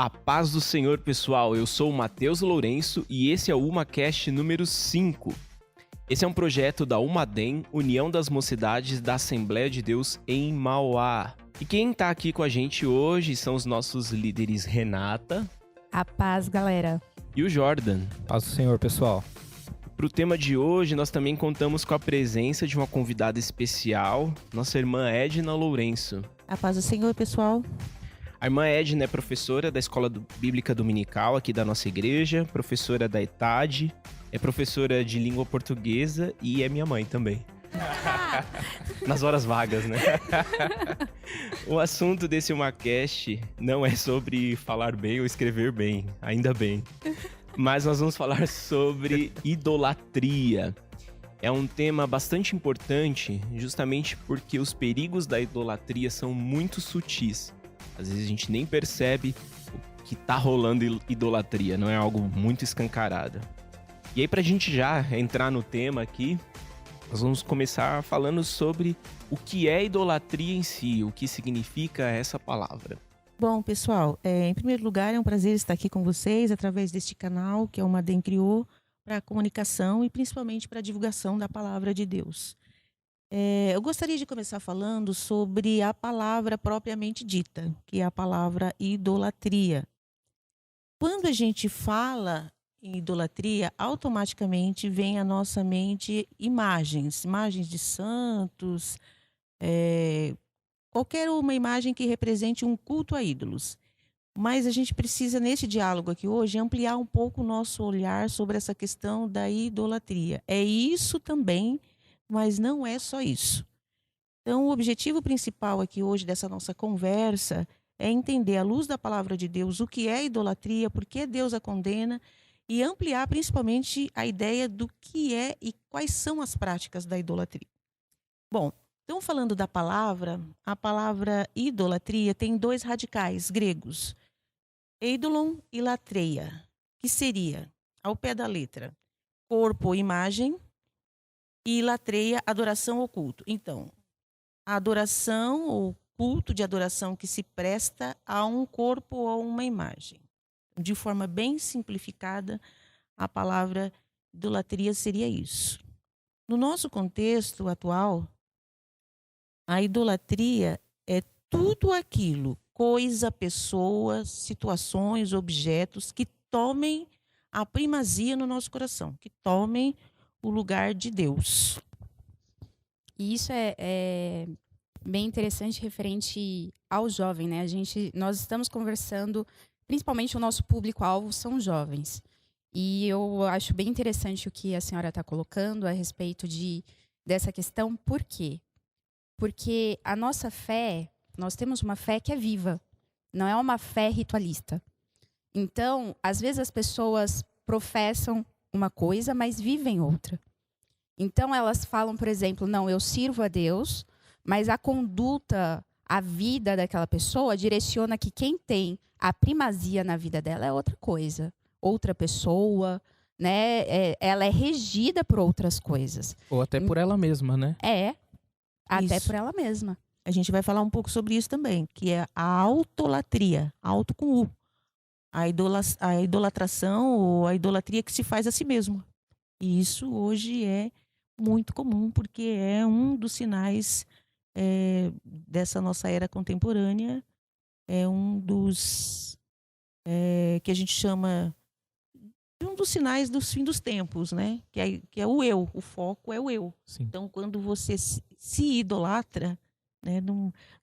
A paz do Senhor, pessoal. Eu sou o Matheus Lourenço e esse é o UmaCast número 5. Esse é um projeto da Umadem, União das Mocidades da Assembleia de Deus em Mauá. E quem tá aqui com a gente hoje são os nossos líderes Renata. A paz, galera. E o Jordan. Paz do Senhor, pessoal. Para o tema de hoje, nós também contamos com a presença de uma convidada especial, nossa irmã Edna Lourenço. A paz do Senhor, pessoal. A irmã Edna é professora da Escola Bíblica Dominical aqui da nossa igreja, professora da ETAD, é professora de língua portuguesa e é minha mãe também. Nas horas vagas, né? O assunto desse UmaCast não é sobre falar bem ou escrever bem, ainda bem. Mas nós vamos falar sobre idolatria. É um tema bastante importante, justamente porque os perigos da idolatria são muito sutis. Às vezes a gente nem percebe o que tá rolando idolatria, não é algo muito escancarado. E aí, pra gente já entrar no tema aqui, nós vamos começar falando sobre o que é idolatria em si, o que significa essa palavra. Bom, pessoal, em primeiro lugar, é um prazer estar aqui com vocês através deste canal que a Umadem criou para a comunicação e principalmente para a divulgação da palavra de Deus. Eu gostaria de começar falando sobre a palavra propriamente dita, que é a palavra idolatria. Quando a gente fala em idolatria, automaticamente vem à nossa mente imagens de santos, qualquer uma imagem que represente um culto a ídolos. Mas a gente precisa, nesse diálogo aqui hoje, ampliar um pouco o nosso olhar sobre essa questão da idolatria. É isso também, mas não é só isso. Então, o objetivo principal aqui hoje dessa nossa conversa é entender, à luz da palavra de Deus, o que é idolatria, por que Deus a condena e ampliar principalmente a ideia do que é e quais são as práticas da idolatria. Bom, então falando da palavra, a palavra idolatria tem dois radicais gregos, eidolon e latreia, que seria, ao pé da letra, corpo ou imagem, e latreia, adoração ou culto. Então, a adoração ou culto de adoração que se presta a um corpo ou uma imagem. De forma bem simplificada, a palavra idolatria seria isso. No nosso contexto atual, a idolatria é tudo aquilo, coisa, pessoa, situações, objetos que tomem a primazia no nosso coração, que tomem o lugar de Deus. E isso é bem interessante referente ao jovem, né? Nós estamos conversando, principalmente o nosso público-alvo são jovens. E eu acho bem interessante o que a senhora está colocando a respeito dessa questão. Por quê? Porque a nossa fé, nós temos uma fé que é viva, não é uma fé ritualista. Então, às vezes as pessoas professam uma coisa, mas vivem outra. Então, elas falam, por exemplo, não, eu sirvo a Deus, mas a conduta, a vida daquela pessoa direciona que quem tem a primazia na vida dela é outra coisa, outra pessoa, né? Ela é regida por outras coisas. Ou até por ela mesma, né? Até Isso. por ela mesma. A gente vai falar um pouco sobre isso também, que é a autolatria, auto com U. A idolatração ou a idolatria que se faz a si mesmo. E isso hoje é muito comum, porque é um dos sinais dessa nossa era contemporânea, é um dos que a gente chama de um dos sinais dos fim dos tempos, né? Que é o eu, o foco é o eu. Sim. Então, quando você se idolatra, né,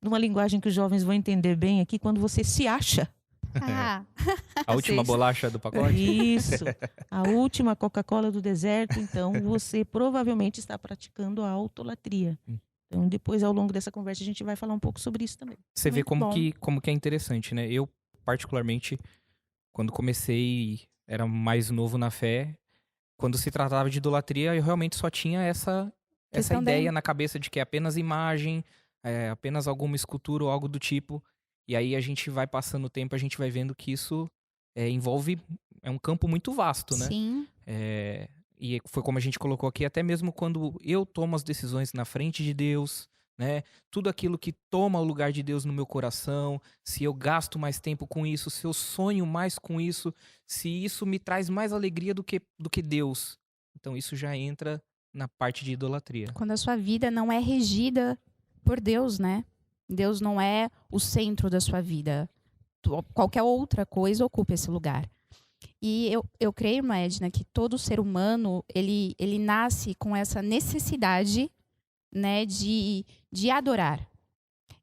numa linguagem que os jovens vão entender bem aqui, quando você se acha. A última bolacha do pacote? Isso, a última Coca-Cola do deserto, então você provavelmente está praticando a autolatria. Então, depois, ao longo dessa conversa, a gente vai falar um pouco sobre isso também. Você vê Muito como que é interessante, né? Eu, particularmente, quando comecei, era mais novo na fé, quando se tratava de idolatria, eu realmente só tinha essa Questão ideia na cabeça de que é apenas imagem, apenas alguma escultura ou algo do tipo. E aí a gente vai passando o tempo, a gente vai vendo que isso envolve, é um campo muito vasto, né? Sim. E foi como a gente colocou aqui, até mesmo quando eu tomo as decisões na frente de Deus, né? Tudo aquilo que toma o lugar de Deus no meu coração, se eu gasto mais tempo com isso, se eu sonho mais com isso, se isso me traz mais alegria do que Deus. Então isso já entra na parte de idolatria. Quando a sua vida não é regida por Deus, né? Deus não é o centro da sua vida. Qualquer outra coisa ocupa esse lugar. E eu creio, irmã Edna, que todo ser humano, ele nasce com essa necessidade, né, de adorar.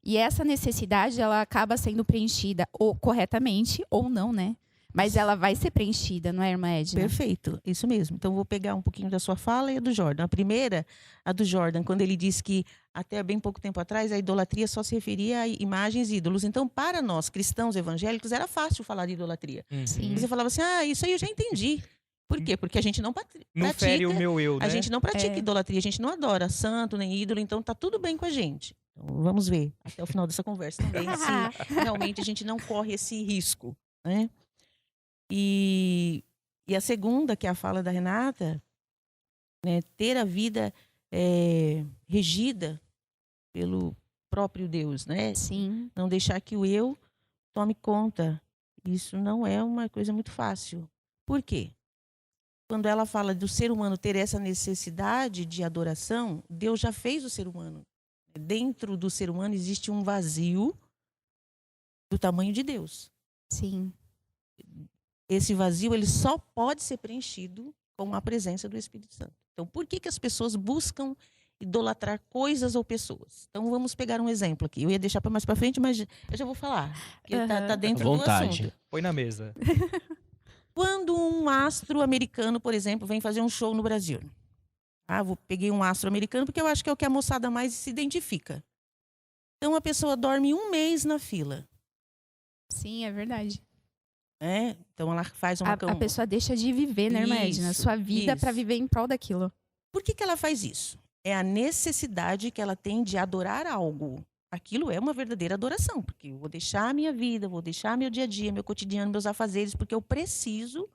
E essa necessidade, ela acaba sendo preenchida ou corretamente ou não, né? Mas ela vai ser preenchida, não é, irmã Edna? Perfeito, isso mesmo. Então, vou pegar um pouquinho da sua fala e a do Jordan. A primeira, a do Jordan, quando ele disse que até bem pouco tempo atrás a idolatria só se referia a imagens e ídolos. Então, para nós, cristãos evangélicos, era fácil falar de idolatria. Sim. Você falava assim, isso aí eu já entendi. Por quê? Porque a gente não pratica. Não fere o meu eu, né? A gente não pratica idolatria, a gente não adora santo nem ídolo, então tá tudo bem com a gente. Então, vamos ver até o final dessa conversa também se realmente a gente não corre esse risco, né? E a segunda, que é a fala da Renata, né, ter a vida regida pelo próprio Deus, né? Sim. Não deixar que o eu tome conta. Isso não é uma coisa muito fácil. Por quê? Quando ela fala do ser humano ter essa necessidade de adoração, Deus já fez o ser humano. Dentro do ser humano existe um vazio do tamanho de Deus. Sim. Esse vazio ele só pode ser preenchido com a presença do Espírito Santo. Então, por que as pessoas buscam idolatrar coisas ou pessoas? Então, vamos pegar um exemplo aqui. Eu ia deixar para mais para frente, mas eu já vou falar. Porque tá dentro do assunto. Põe na mesa. Quando um astro americano, por exemplo, vem fazer um show no Brasil. Peguei um astro americano porque eu acho que é o que a moçada mais se identifica. Então, a pessoa dorme 1 mês na fila. Sim, é verdade. Então ela faz uma... A pessoa deixa de viver, né, irmã Edna? Sua vida para viver em prol daquilo. Por que ela faz isso? É a necessidade que ela tem de adorar algo. Aquilo é uma verdadeira adoração, porque eu vou deixar a minha vida, vou deixar meu dia a dia, meu cotidiano, meus afazeres, porque eu preciso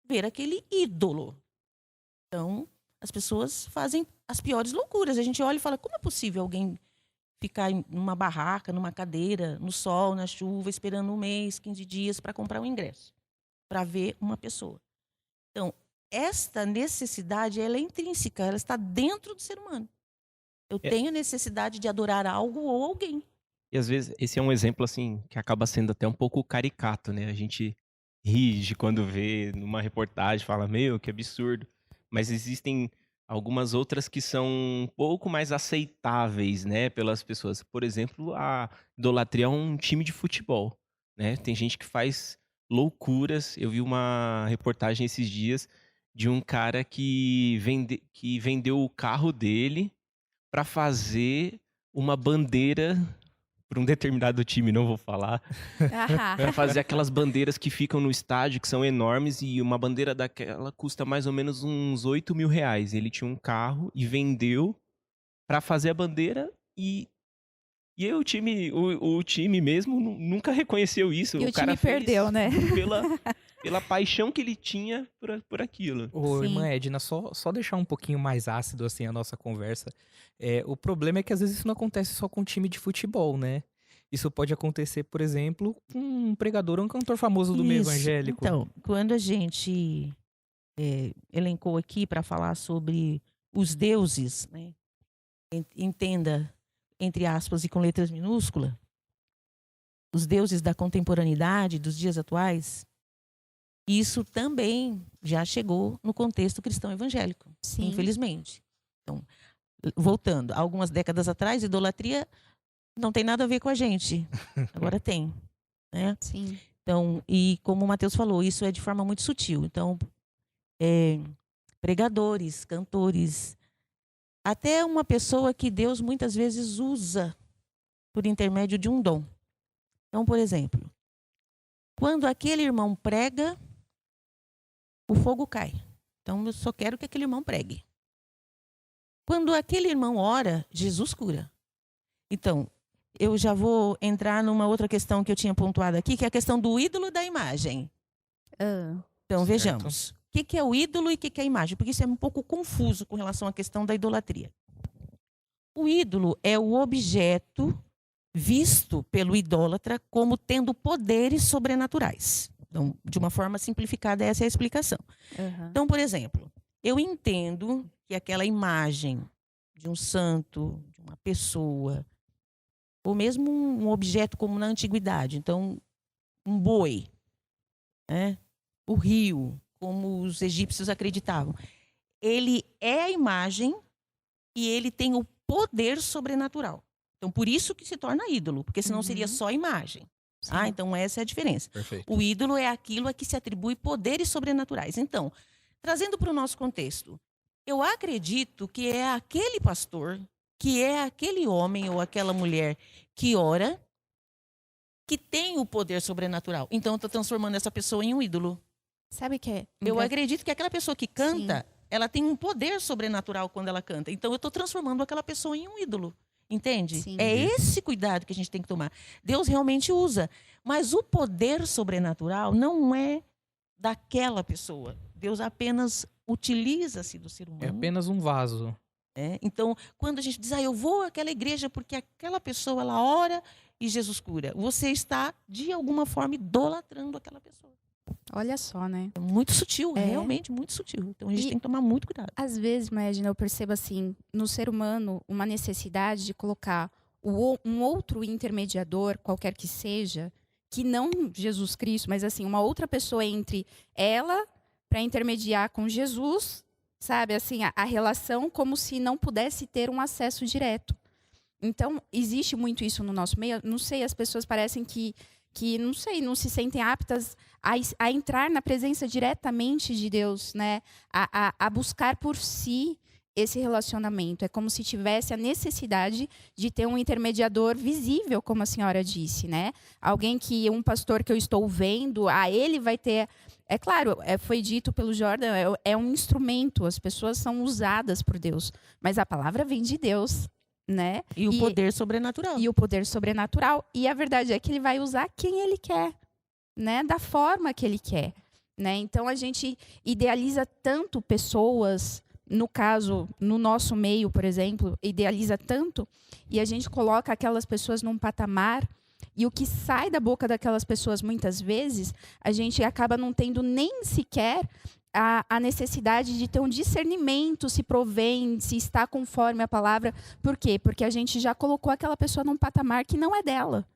ver aquele ídolo. Então, as pessoas fazem as piores loucuras. A gente olha e fala, como é possível alguém ficar numa barraca, numa cadeira, no sol, na chuva, esperando 1 mês, 15 dias para comprar um ingresso, para ver uma pessoa. Então, esta necessidade, ela é intrínseca, ela está dentro do ser humano. Eu tenho necessidade de adorar algo ou alguém. E às vezes, esse é um exemplo, assim, que acaba sendo até um pouco caricato, né? A gente ri de quando vê numa reportagem, fala, meu, que absurdo. Mas existem algumas outras que são um pouco mais aceitáveis, né, pelas pessoas. Por exemplo, a idolatria a um time de futebol, né? Tem gente que faz loucuras. Eu vi uma reportagem esses dias de um cara que vendeu o carro dele para fazer uma bandeira para um determinado time, não vou falar, para fazer aquelas bandeiras que ficam no estádio, que são enormes, e uma bandeira daquela custa mais ou menos uns R$8.000. Ele tinha um carro e vendeu para fazer a bandeira e aí o time mesmo nunca reconheceu isso. E o cara time perdeu, né? Pela paixão que ele tinha por aquilo. Ô, irmã Edna, só deixar um pouquinho mais ácido assim a nossa conversa. O problema é que às vezes isso não acontece só com time de futebol, né? Isso pode acontecer, por exemplo, com um pregador ou um cantor famoso do meio evangélico. Então, quando a gente elencou aqui para falar sobre os deuses, né? Entenda, entre aspas e com letras minúsculas, os deuses da contemporaneidade, dos dias atuais, isso também já chegou no contexto cristão evangélico, Sim. infelizmente. Então, voltando, algumas décadas atrás, idolatria não tem nada a ver com a gente. Agora tem, né? Sim. Então, e como o Mateus falou, isso é de forma muito sutil. Então, pregadores, cantores, até uma pessoa que Deus muitas vezes usa por intermédio de um dom. Então, por exemplo, quando aquele irmão prega, o fogo cai. Então, eu só quero que aquele irmão pregue. Quando aquele irmão ora, Jesus cura. Então, eu já vou entrar numa outra questão que eu tinha pontuado aqui, que é a questão do ídolo da imagem. Então, vejamos. O que é o ídolo e o que é a imagem? Porque isso é um pouco confuso com relação à questão da idolatria. O ídolo é o objeto visto pelo idólatra como tendo poderes sobrenaturais. Então, de uma forma simplificada, essa é a explicação. Aham. Então, por exemplo, eu entendo que aquela imagem de um santo, de uma pessoa, ou mesmo um objeto como na antiguidade, então, um boi, né? O rio, como os egípcios acreditavam. Ele é a imagem e ele tem o poder sobrenatural. Então, por isso que se torna ídolo, porque senão seria só imagem. Ah, Sim. então essa é a diferença. Perfeito. O ídolo é aquilo a que se atribui poderes sobrenaturais. Então, trazendo para o nosso contexto, eu acredito que é aquele pastor, que é aquele homem ou aquela mulher que ora, que tem o poder sobrenatural. Então, eu estou transformando essa pessoa em um ídolo. Sabe o que é? Eu acredito que aquela pessoa que canta, Sim. ela tem um poder sobrenatural quando ela canta. Então, eu estou transformando aquela pessoa em um ídolo. Entende? Sim. É esse cuidado que a gente tem que tomar. Deus realmente usa. Mas o poder sobrenatural não é daquela pessoa. Deus apenas utiliza-se do ser É humano. apenas um vaso. Então, quando a gente diz, eu vou àquela igreja porque aquela pessoa, ela ora e Jesus cura. Você está, de alguma forma, idolatrando aquela pessoa. Olha só, né? É muito sutil, É. realmente muito sutil. Então, a gente E- tem que tomar muito cuidado. Às vezes, Magna, eu percebo assim, no ser humano, uma necessidade de colocar um outro intermediador, qualquer que seja, que não Jesus Cristo, mas assim, uma outra pessoa entre ela para intermediar com Jesus, sabe? Assim, a relação como se não pudesse ter um acesso direto. Então, existe muito isso no nosso meio. Não sei, as pessoas parecem que não sei, não se sentem aptas a entrar na presença diretamente de Deus, né? A buscar por si esse relacionamento. É como se tivesse a necessidade de ter um intermediador visível, como a senhora disse, né? Alguém que, um pastor que eu estou vendo, ele vai ter... É claro, foi dito pelo Jordan, é um instrumento, as pessoas são usadas por Deus, mas a palavra vem de Deus, né? E o poder sobrenatural. E o poder sobrenatural. E a verdade é que ele vai usar quem ele quer, né? Da forma que ele quer, né? Então a gente idealiza tanto pessoas, no caso, no nosso meio, por exemplo, idealiza tanto e a gente coloca aquelas pessoas num patamar e o que sai da boca daquelas pessoas muitas vezes, a gente acaba não tendo nem sequer a necessidade de ter um discernimento, se provém, se está conforme a palavra. Por quê? Porque a gente já colocou aquela pessoa num patamar que não é dela.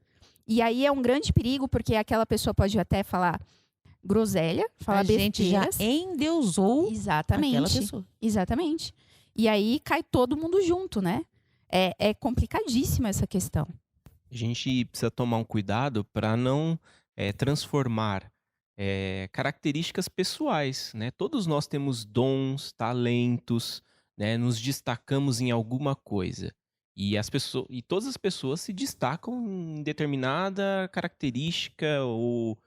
E aí é um grande perigo, porque aquela pessoa pode até falar groselha, falar A gente já besteiras. endeusou Exatamente. aquela pessoa. Exatamente. E aí cai todo mundo junto, né? É complicadíssima essa questão. A gente precisa tomar um cuidado para não transformar características pessoais, né? Todos nós temos dons, talentos, né? Nos destacamos em alguma coisa. E todas as pessoas se destacam em determinada característica ou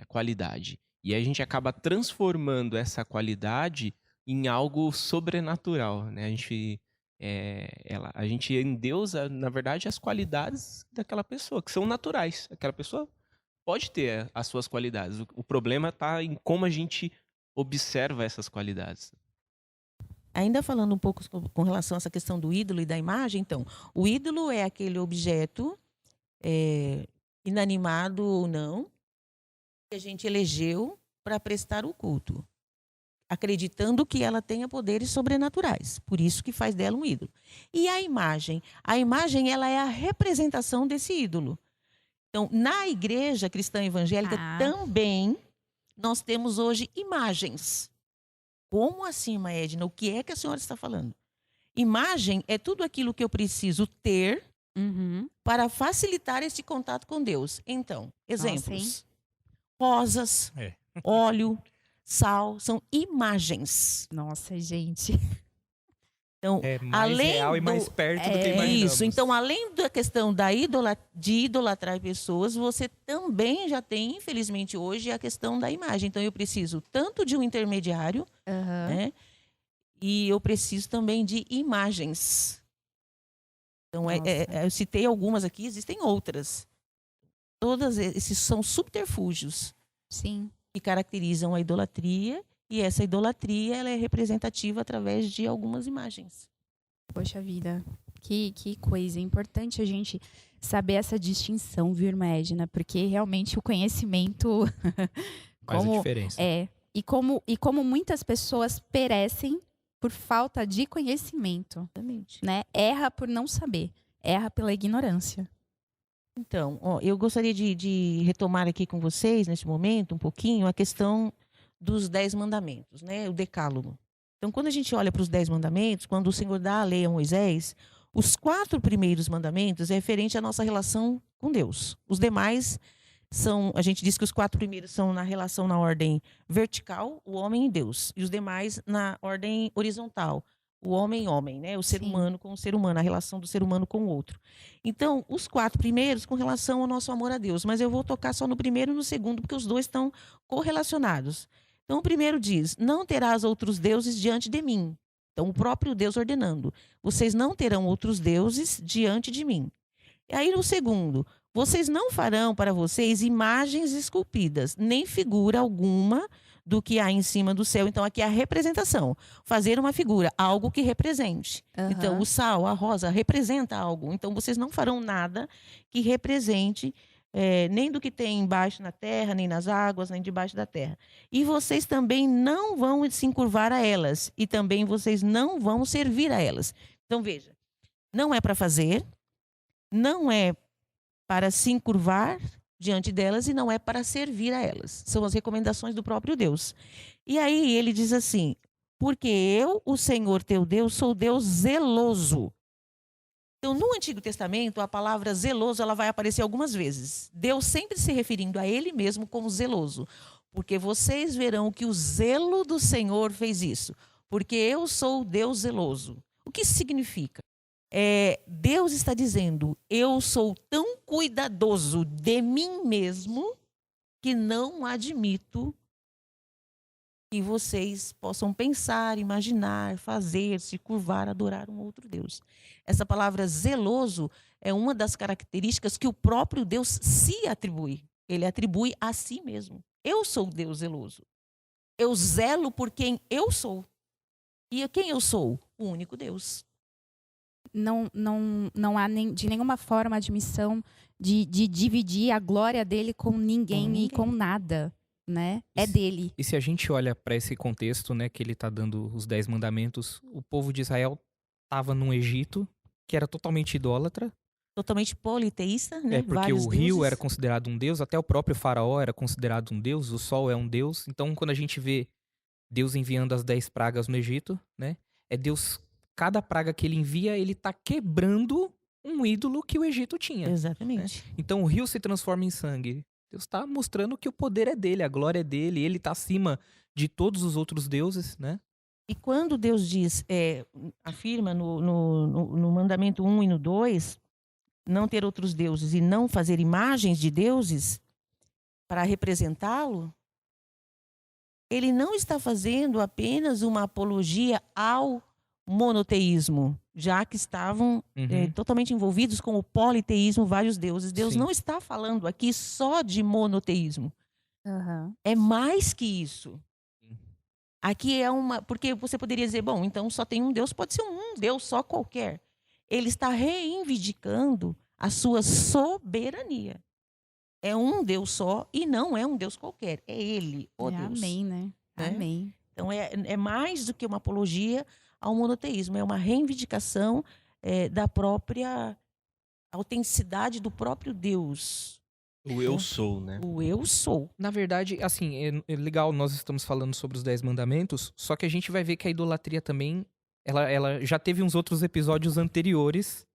qualidade. E aí a gente acaba transformando essa qualidade em algo sobrenatural, né? A gente endeusa, na verdade, as qualidades daquela pessoa, que são naturais. Aquela pessoa pode ter as suas qualidades. O problema está em como a gente observa essas qualidades. Ainda falando um pouco com relação a essa questão do ídolo e da imagem, então, o ídolo é aquele objeto, inanimado ou não, que a gente elegeu para prestar o culto, acreditando que ela tenha poderes sobrenaturais. Por isso que faz dela um ídolo. E a imagem? A imagem, ela é a representação desse ídolo. Então, na igreja cristã evangélica também nós temos hoje imagens. Como assim, Maedna? O que é que a senhora está falando? Imagem é tudo aquilo que eu preciso ter para facilitar esse contato com Deus. Então, exemplos. Rosas, óleo, sal, são imagens. Nossa, gente. Então, É mais real e mais perto do que imaginamos. Isso. Então, além da questão de idolatrar pessoas, você também já tem, infelizmente hoje, a questão da imagem. Então, eu preciso tanto de um intermediário, né? E eu preciso também de imagens. Então, eu citei algumas aqui, existem outras. Todas esses são subterfúgios. Sim. Que caracterizam a idolatria. E essa idolatria ela é representativa através de algumas imagens. Poxa vida. Que coisa. É importante a gente saber essa distinção, viu, irmã Edna? Porque realmente o conhecimento Faz a diferença. e como muitas pessoas perecem por falta de conhecimento, Exatamente. né? Erra por não saber, erra pela ignorância. Então, ó, eu gostaria de retomar aqui com vocês, neste momento, um pouquinho, a questão dos 10 mandamentos, né? O decálogo. Então, quando a gente olha para os 10 mandamentos, quando o Senhor dá a lei a Moisés, os 4 primeiros mandamentos é referente à nossa relação com Deus. Os demais são, a gente diz que os 4 primeiros são na relação na ordem vertical, o homem e Deus. E os demais na ordem horizontal, o homem, né? O ser Sim. humano com o ser humano, a relação do ser humano com o outro. Então, os 4 primeiros com relação ao nosso amor a Deus. Mas eu vou tocar só no primeiro e no segundo, porque os dois estão correlacionados. Então, o primeiro diz: não terás outros deuses diante de mim. Então, o próprio Deus ordenando: vocês não terão outros deuses diante de mim. E aí, no segundo: vocês não farão para vocês imagens esculpidas, nem figura alguma do que há em cima do céu. Então, aqui é a representação. Fazer uma figura, algo que represente. Então, o sal, a rosa, representa algo. Então, vocês não farão nada que represente nem do que tem embaixo na terra, nem nas águas, nem debaixo da terra. E vocês também não vão se encurvar a elas. E também vocês não vão servir a elas. Então, veja, não é para fazer, não é para se encurvar diante delas e não é para servir a elas. São as recomendações do próprio Deus. E aí ele diz assim: porque eu, o Senhor teu Deus, sou Deus zeloso. Então, no Antigo Testamento, a palavra zeloso ela vai aparecer algumas vezes. Deus sempre se referindo a ele mesmo como zeloso. Porque vocês verão que o zelo do Senhor fez isso. Porque eu sou Deus zeloso. O que isso significa? Deus está dizendo: eu sou tão cuidadoso de mim mesmo que não admito que vocês possam pensar, imaginar, fazer, se curvar, adorar um outro Deus. Essa palavra zeloso é uma das características que o próprio Deus se atribui. Ele atribui a si mesmo. Eu sou Deus zeloso. Eu zelo por quem eu sou. E quem eu sou? O único Deus. Não há de nenhuma forma admissão de dividir a glória dele com ninguém e com nada, né? É dele. E se a gente olha para esse contexto, né, que ele tá dando os 10 mandamentos, o povo de Israel estava num Egito que era totalmente idólatra. Totalmente politeísta, né? Porque Vários o rio deuses. era considerado um deus, até o próprio faraó era considerado um deus, o sol é um deus. Então, quando a gente vê Deus enviando as 10 pragas no Egito, né? É Deus, cada praga que ele envia, ele tá quebrando um ídolo que o Egito tinha. Exatamente. Então o rio se transforma em sangue. Deus está mostrando que o poder é dele, a glória é dele, ele está acima de todos os outros deuses, né? E quando Deus diz, afirma no mandamento 1 e no 2, não ter outros deuses e não fazer imagens de deuses para representá-lo, ele não está fazendo apenas uma apologia ao monoteísmo, já que estavam totalmente envolvidos com o politeísmo, vários deuses. Deus Sim. não está falando aqui só de monoteísmo. Uhum. É mais que isso. Sim. Aqui é uma... Porque você poderia dizer, bom, então só tem um Deus, pode ser um Deus só qualquer. Ele está reivindicando a sua soberania. É um Deus só e não é um Deus qualquer. É Ele, o Deus. Amém, né? Amém. Então, é mais do que uma apologia ao monoteísmo. É uma reivindicação da própria autenticidade do próprio Deus. O eu sou, né? O eu sou. Na verdade, assim, é legal, nós estamos falando sobre os 10 mandamentos, só que a gente vai ver que a idolatria também, ela já teve uns outros episódios anteriores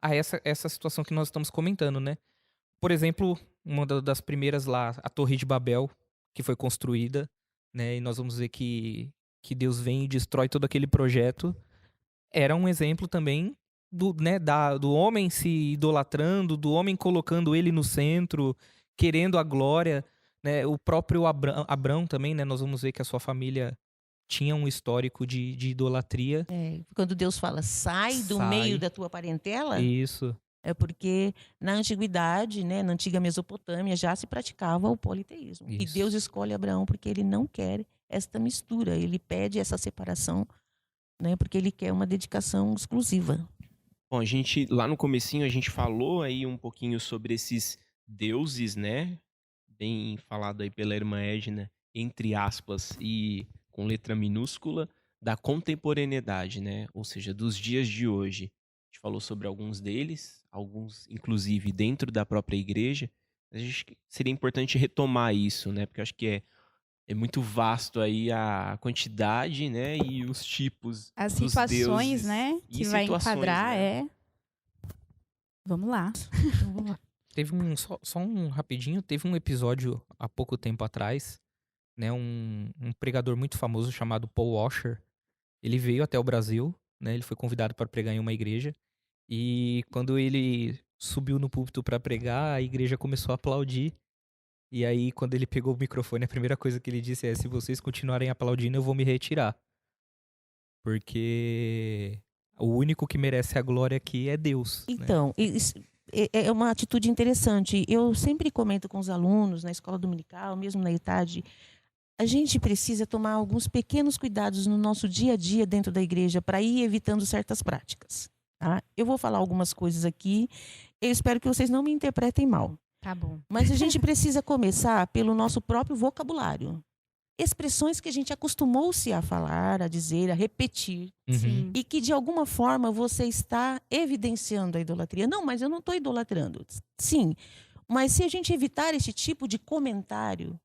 a essa situação que nós estamos comentando, né? Por exemplo, uma das primeiras lá, a Torre de Babel, que foi construída, né? E nós vamos ver que Deus vem e destrói todo aquele projeto. Era um exemplo também do homem se idolatrando, do homem colocando ele no centro, querendo a glória, né? O próprio Abrão também, né? Nós vamos ver que a sua família tinha um histórico de idolatria. Quando Deus fala, sai do meio da tua parentela, Isso. é porque na antiguidade, né, na antiga Mesopotâmia, já se praticava o politeísmo. Isso. E Deus escolhe Abraão porque ele não quer esta mistura, ele pede essa separação, né, porque ele quer uma dedicação exclusiva. Bom, a gente, lá no comecinho, a gente falou aí um pouquinho sobre esses deuses, né? Bem falado aí pela irmã Edna, entre aspas, e com letra minúscula, da contemporaneidade, né? Ou seja, dos dias de hoje. A gente falou sobre alguns deles, alguns, inclusive, dentro da própria igreja. A gente seria importante retomar isso, né? Porque eu acho que é muito vasto aí a quantidade, né? E os tipos As dos situações, deuses. né, E que vai situações, enquadrar né? Vamos lá. Então, vamos lá. Teve só um rapidinho, teve um episódio há pouco tempo atrás, né? Um pregador muito famoso chamado Paul Washer. Ele veio até o Brasil, né? Ele foi convidado para pregar em uma igreja. E quando ele subiu no púlpito para pregar, a igreja começou a aplaudir. E aí, quando ele pegou o microfone, a primeira coisa que ele disse é: se vocês continuarem aplaudindo, eu vou me retirar. Porque o único que merece a glória aqui é Deus, né? Então, isso é uma atitude interessante. Eu sempre comento com os alunos na escola dominical, mesmo na ETAD, a gente precisa tomar alguns pequenos cuidados no nosso dia a dia dentro da igreja para ir evitando certas práticas. Tá? Eu vou falar algumas coisas aqui. Eu espero que vocês não me interpretem mal. Tá bom. Mas a gente precisa começar pelo nosso próprio vocabulário. Expressões que a gente acostumou-se a falar, a dizer, a repetir. Uhum. Sim. E que de alguma forma você está evidenciando a idolatria. Não, mas eu não estou idolatrando. Sim, mas se a gente evitar esse tipo de comentário,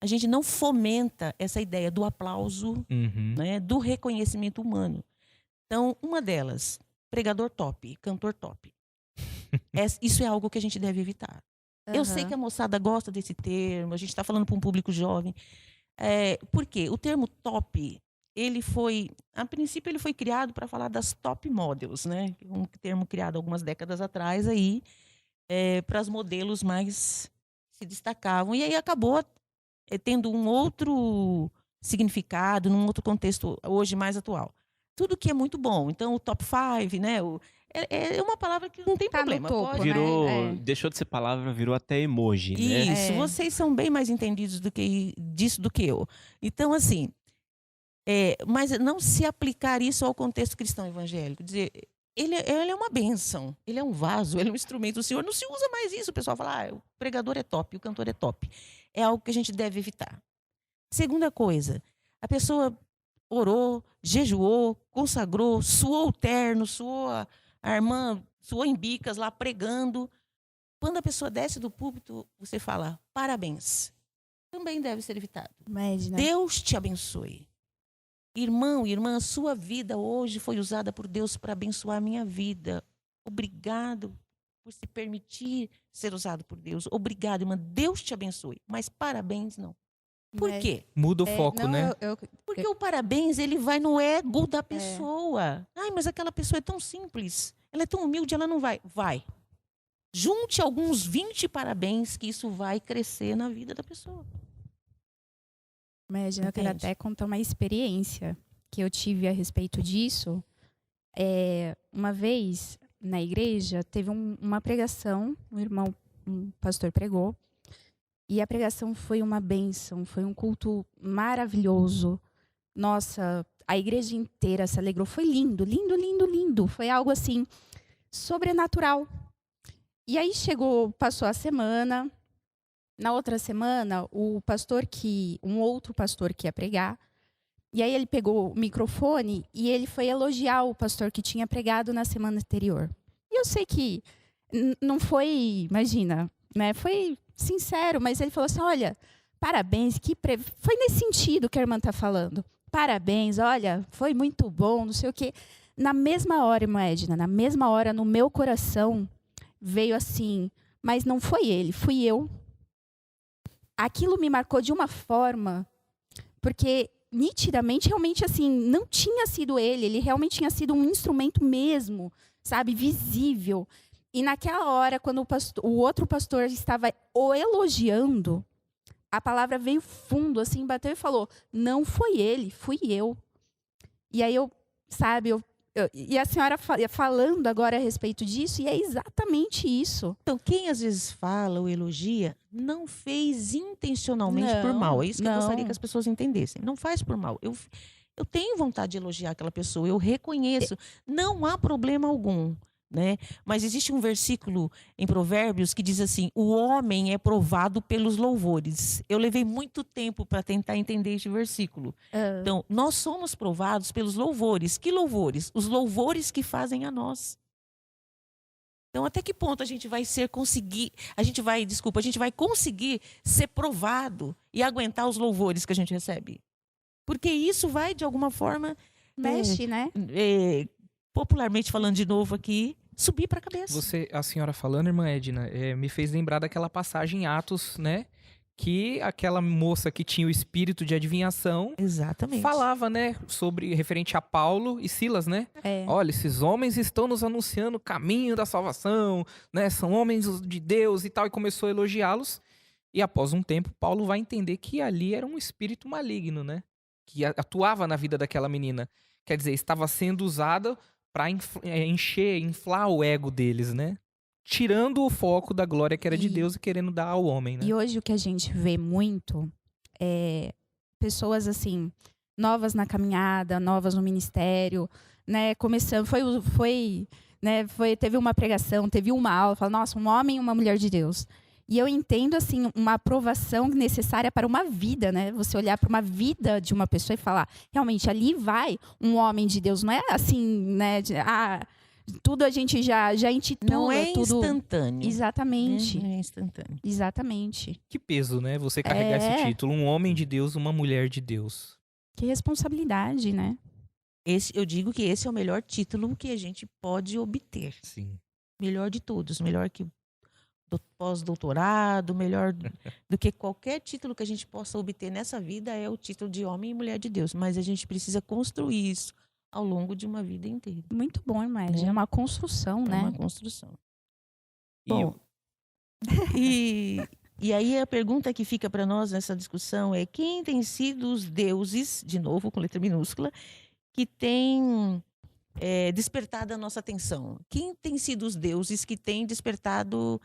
a gente não fomenta essa ideia do aplauso, Uhum. né, do reconhecimento humano. Então, uma delas, pregador top, cantor top. Isso é algo que a gente deve evitar. Eu sei que a moçada gosta desse termo, a gente está falando para um público jovem. Por quê? O termo top, a princípio ele foi criado para falar das top models, né? Um termo criado algumas décadas atrás aí, para as modelos mais se destacavam. E aí acabou tendo um outro significado, num outro contexto hoje mais atual. Tudo que é muito bom. Então, o top 5, né? É uma palavra que não tem Tá no problema. topo, Pode... né? Virou, deixou de ser palavra, virou até emoji, né? Isso, vocês são bem mais entendidos disso do que eu. Então, assim, mas não se aplicar isso ao contexto cristão evangélico. Dizer, ele é uma bênção, ele é um vaso, ele é um instrumento do Senhor. Não se usa mais isso. O pessoal fala, o pregador é top, o cantor é top. É algo que a gente deve evitar. Segunda coisa, a pessoa orou, jejuou, consagrou, suou o terno, suou a irmã, suou em bicas lá pregando. Quando a pessoa desce do púlpito, você fala, parabéns. Também deve ser evitado. Imagina. Deus te abençoe. Irmão, irmã, sua vida hoje foi usada por Deus para abençoar a minha vida. Obrigado por se permitir ser usado por Deus. Obrigado, irmã. Deus te abençoe. Mas parabéns, não. Por quê? Muda o foco, não, né? Porque o parabéns, ele vai no ego da pessoa. Ai, mas aquela pessoa é tão simples. Ela é tão humilde, ela não vai. Vai. Junte alguns 20 parabéns que isso vai crescer na vida da pessoa. Imagina, eu quero Entende? até contar uma experiência que eu tive a respeito disso. Uma vez, na igreja, teve uma pregação, um pastor pregou, e a pregação foi uma bênção, foi um culto maravilhoso. Nossa, a igreja inteira se alegrou, foi lindo, lindo, lindo, lindo. Foi algo assim, sobrenatural. E aí passou a semana. Na outra semana, um outro pastor que ia pregar, e aí ele pegou o microfone e ele foi elogiar o pastor que tinha pregado na semana anterior. E eu sei que não foi, imagina, né? Foi sincero, mas ele falou assim, olha, parabéns, foi nesse sentido que a irmã está falando. Parabéns, olha, foi muito bom, não sei o quê. Na mesma hora, irmã Edna, na mesma hora, no meu coração, veio assim, mas não foi ele, fui eu. Aquilo me marcou de uma forma, porque nitidamente, realmente assim, não tinha sido ele realmente tinha sido um instrumento mesmo, sabe, visível. E naquela hora, quando o outro pastor estava o elogiando, a palavra veio fundo, assim, bateu e falou, não foi ele, fui eu. E aí e a senhora falando agora a respeito disso, e é exatamente isso. Então, quem às vezes fala ou elogia, não fez intencionalmente por mal. É isso que eu gostaria que as pessoas entendessem. Não faz por mal. Eu tenho vontade de elogiar aquela pessoa, eu reconheço, não há problema algum, né? Mas existe um versículo em Provérbios que diz assim: o homem é provado pelos louvores. Eu levei muito tempo para tentar entender este versículo. Ah, Então, nós somos provados pelos louvores. Que louvores? Os louvores que fazem a nós. Então, até que ponto a gente vai conseguir ser provado e aguentar os louvores que a gente recebe? Porque isso vai, de alguma forma, mexe, né? popularmente falando de novo aqui, subir para a cabeça. A senhora falando, irmã Edna, me fez lembrar daquela passagem em Atos, né? Que aquela moça que tinha o espírito de adivinhação Exatamente. falava, né? Sobre, referente a Paulo e Silas, né? É. Olha, esses homens estão nos anunciando o caminho da salvação, né? São homens de Deus e tal. E começou a elogiá-los. E após um tempo, Paulo vai entender que ali era um espírito maligno, né? Que atuava na vida daquela menina. Quer dizer, estava sendo usada para inflar o ego deles, né? Tirando o foco da glória que era de E- Deus e querendo dar ao homem, né? E hoje o que a gente vê muito é pessoas assim, novas na caminhada, novas no ministério, né? Começando, teve uma pregação, teve uma aula, fala, nossa, um homem e uma mulher de Deus. E eu entendo assim uma aprovação necessária para uma vida, né? Você olhar para uma vida de uma pessoa e falar, realmente ali vai um homem de Deus, não é assim, né? Tudo a gente já intitula, Não é tudo instantâneo. Exatamente. Não é instantâneo. Exatamente. Que peso, né? Você carregar esse título. Um homem de Deus, uma mulher de Deus. Que responsabilidade, né? Eu digo que esse é o melhor título que a gente pode obter. Sim. Melhor de todos. Melhor que pós-doutorado, melhor do que qualquer título que a gente possa obter nessa vida é o título de homem e mulher de Deus. Mas a gente precisa construir isso ao longo de uma vida inteira. Muito bom, Marge. Né? É uma construção, É né? uma construção. E Bom, e aí a pergunta que fica para nós nessa discussão é: quem tem sido os deuses, de novo com letra minúscula, que tem despertado a nossa atenção? Quem tem sido os deuses que têm despertado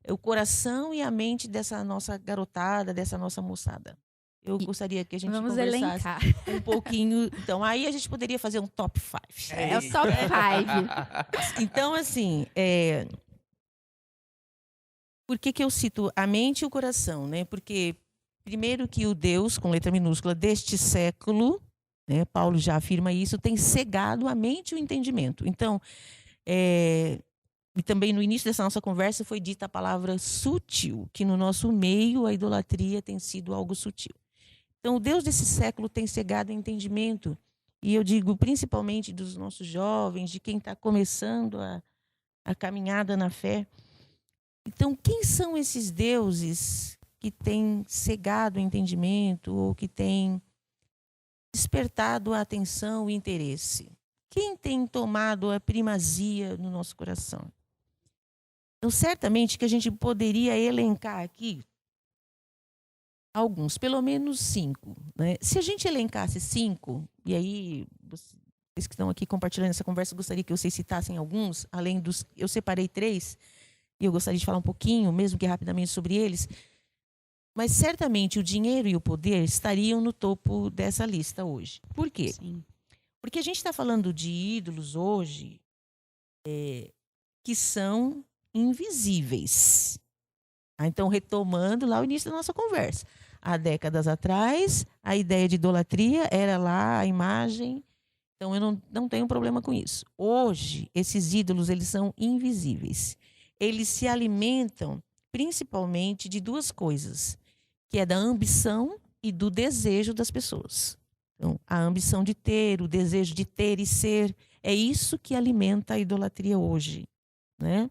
o coração e a mente dessa nossa garotada, dessa nossa moçada? Eu gostaria que a gente Vamos conversasse elencar. um pouquinho. Então, aí a gente poderia fazer um top 5. É o top 5. Então, assim, por que eu cito a mente e o coração, né? Porque, primeiro que o Deus, com letra minúscula, deste século, né, Paulo já afirma isso, tem cegado a mente e o entendimento. Então, e também no início dessa nossa conversa foi dita a palavra sutil, que no nosso meio a idolatria tem sido algo sutil. Então, o Deus desse século tem cegado o entendimento, e eu digo principalmente dos nossos jovens, de quem está começando a caminhada na fé. Então, quem são esses deuses que têm cegado o entendimento ou que têm despertado a atenção e interesse? Quem tem tomado a primazia no nosso coração? Então, certamente que a gente poderia elencar aqui alguns, pelo menos 5. Né? Se a gente elencasse 5, e aí vocês que estão aqui compartilhando essa conversa, eu gostaria que vocês citassem alguns, além dos... Eu separei 3, e eu gostaria de falar um pouquinho, mesmo que rapidamente, sobre eles. Mas certamente o dinheiro e o poder estariam no topo dessa lista hoje. Por quê? Sim. Porque a gente está falando de ídolos hoje que são invisíveis. Então, retomando lá o início da nossa conversa. Há décadas atrás, a ideia de idolatria era lá a imagem. Então, eu não tenho problema com isso. Hoje, esses ídolos, eles são invisíveis. Eles se alimentam principalmente de 2 coisas, que é da ambição e do desejo das pessoas. Então, a ambição de ter, o desejo de ter e ser, é isso que alimenta a idolatria hoje, né?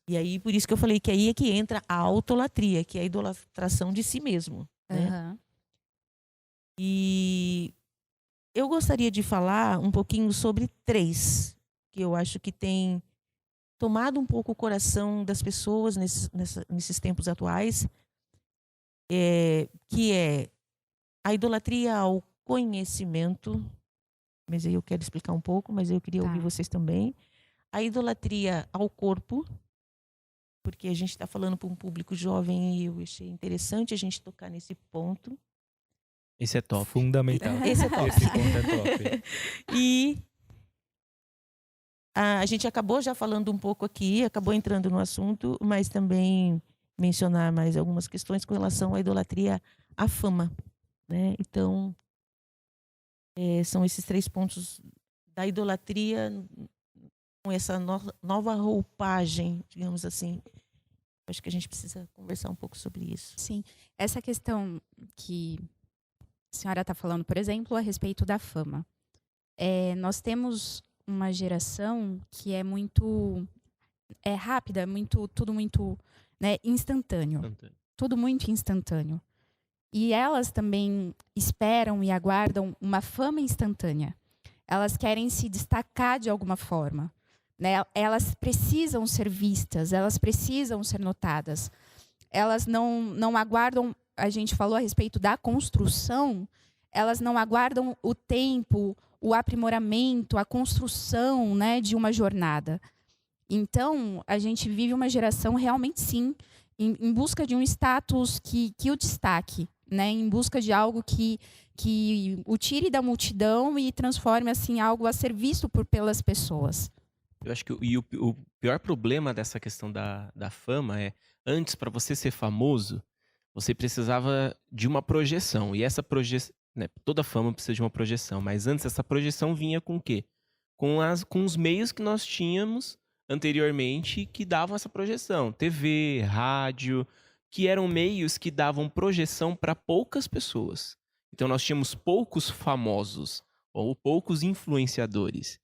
E aí, por isso que eu falei que aí é que entra a autolatria, que é a idolatração de si mesmo, né? Aham. E eu gostaria de falar um pouquinho sobre 3, que eu acho que tem tomado um pouco o coração das pessoas nesses tempos atuais, que é a idolatria ao conhecimento, mas aí eu quero explicar um pouco, mas eu queria ouvir vocês também. A idolatria ao corpo, porque a gente está falando para um público jovem e eu achei interessante a gente tocar nesse ponto. Esse é top. Fundamental. Esse é top. Esse ponto é top. E a gente acabou já falando um pouco aqui, acabou entrando no assunto, mas também mencionar mais algumas questões com relação à idolatria à fama, né? Então, são esses 3 pontos da idolatria com essa nova roupagem, digamos assim. Acho que a gente precisa conversar um pouco sobre isso. Sim, essa questão que a senhora está falando, por exemplo, a respeito da fama. Nós temos uma geração que é muito rápida, tudo muito, né, instantâneo. Tudo muito instantâneo. E elas também esperam e aguardam uma fama instantânea. Elas querem se destacar de alguma forma, né? Elas precisam ser vistas, elas precisam ser notadas. Elas não aguardam, a gente falou a respeito da construção, elas não aguardam o tempo, o aprimoramento, a construção, né, de uma jornada. Então, a gente vive uma geração realmente, sim, em busca de um status que o destaque, né, em busca de algo que o tire da multidão e transforme assim algo a ser visto pelas pessoas. Eu acho que o pior problema dessa questão da fama é, antes, para você ser famoso, você precisava de uma projeção. E essa projeção, né, toda fama precisa de uma projeção, mas antes essa projeção vinha com o quê? Com os meios que nós tínhamos anteriormente que davam essa projeção. TV, rádio, que eram meios que davam projeção para poucas pessoas. Então nós tínhamos poucos famosos ou poucos influenciadores.